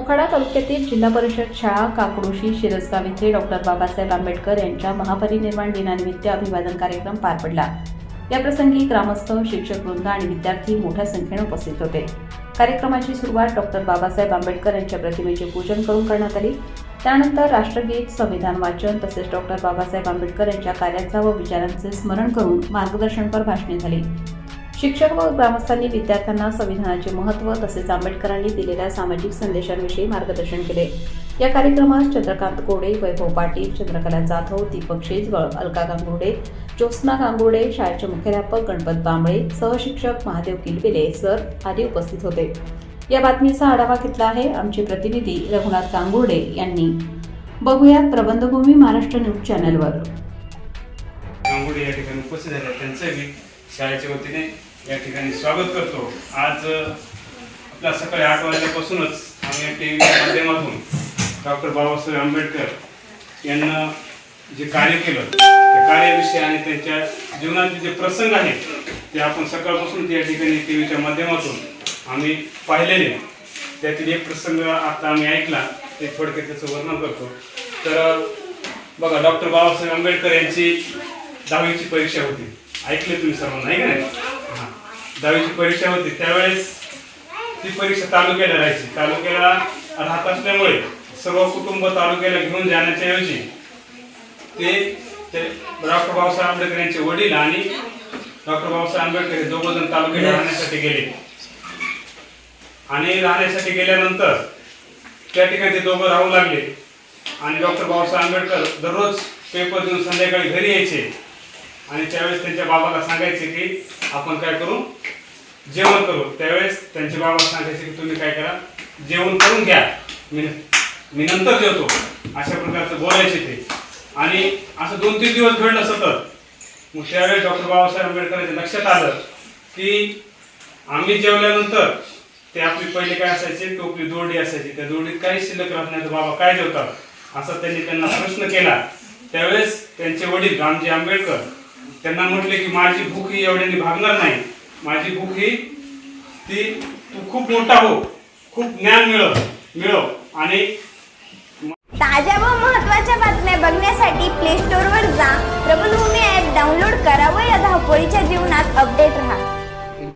मोखाडा तालुक्यातील जिल्हा परिषद शाळा काकडोशी शिरसगाव येथे डॉक्टर बाबासाहेब आंबेडकर यांच्या महापरिनिर्वाण दिनानिमित्त अभिवादन कार्यक्रम पार पडला। या प्रसंगी ग्रामस्थ, शिक्षक वृंद आणि विद्यार्थी मोठ्या संख्येने उपस्थित होते। कार्यक्रमाची सुरुवात डॉक्टर बाबासाहेब आंबेडकर यांच्या प्रतिमेचे पूजन करून करण्यात आली। त्यानंतर राष्ट्रगीत, संविधान वाचन तसेच डॉक्टर बाबासाहेब आंबेडकर यांच्या कार्याचा व विचारांचे स्मरण करून मार्गदर्शनपर भाषणे झाली। शिक्षक व ग्रामस्थांनी विद्यार्थ्यांना संविधानाचे महत्त्व तसेच आंबेडकरांनी दिलेल्या सामाजिक संदेशांविषयी मार्गदर्शन केले। या कार्यक्रमास चंद्रकांत गोडे, वैभव पाटील, चंद्रकला जाधव, दीपक शेजवळ, अलका गांगुर्डे, ज्योत्स्ना गांगुर्डे, शाळेचे मुख्याध्यापक गणपत बांबळे, सहशिक्षक महादेव किलबिले सर आदी उपस्थित होते। या बातमीचा आढावा घेतला आहे आमचे प्रतिनिधी रघुनाथ गांगुर्डे यांनी। बघूयात प्रबंधभूमी महाराष्ट्र न्यूज चॅनलवर। गांगुर्डे या ठिकाणी उपस्थित झाले, त्यांचं मी शाळेच्या वतीने या ठिकाणी स्वागत करतो। आज आपल्या सकाळी 8 वाजल्यापासूनच आम्ही या टीव्हीच्या माध्यमातून डॉक्टर बाबासाहेब आंबेडकर यांना जे कार्य केलं त्या कार्याविषयी आणि त्यांच्या जीवनातील जे प्रसंग आहेत ते आपण सकाळपासून या ठिकाणी टीव्हीच्या माध्यमातून आम्ही पाहिलेले। त्यातील एक प्रसंग आता आम्ही ऐकला, ते थोडक्यात त्याचं वर्णन करतो। तर बघा, डॉक्टर बाबासाहेब आंबेडकर यांची 10वीची परीक्षा होती, ऐकले तुम्ही सर्वांना, आहे का नाही? हां, 10वीची परीक्षा होती। त्यावेळेस ती परीक्षा तालुक्याला राहायची। तालुक्याला राहत असल्यामुळे सर्व कुटुंब तालुक्याला घेऊन जाण्याच्या ऐवजी ते डॉक्टर बाबासाहेब आंबेडकर यांचे वडील आणि डॉक्टर बाबासाहेब आंबेडकर हे दोघं जण तालुक्याला राहण्यासाठी गेले। आणि राहण्यासाठी गेल्यानंतर त्या ठिकाणी ते दोघं राहू लागले आणि डॉक्टर बाबासाहेब आंबेडकर दररोज पेपर देऊन संध्याकाळी घरी यायचे आणि त्यावेळेस त्यांच्या बाबाला सांगायचे की आपण काय करू, जेवण करू। त्यावेळेस त्यांचे बाबा सांगायचे की तुम्ही काय करा, जेवण करून घ्या, मी नंतर जेवतो, अशा प्रकारचं बोलायचे ते। आणि असं 2-3 दिवस घडलं सतत। मग त्यावेळेस डॉक्टर बाबासाहेब आंबेडकरांच्या लक्षात आलं की आम्ही जेवल्यानंतर ते आपली पहिले काय असायचे, टोपली दोरडी असायची, त्या दोरडीत काही शिल्लक राहत नाही, तर बाबा काय जेवतात, असं त्यांना प्रश्न केला। त्यावेळेस त्यांचे वडील रामजी आंबेडकर त्यांना म्हटले की माझी भूक ही एवढ्याने भागणार नाही, माझी भूक ही तू खूप मोठा हो, खूप ज्ञान मिळव आणि ताज्या व महत्त्वाच्या बातम्या बघण्यासाठी प्ले स्टोअरवर जा, प्रबंधभूमी ॲप डाउनलोड करा व या धावपळीच्या जीवनात अपडेट रहा।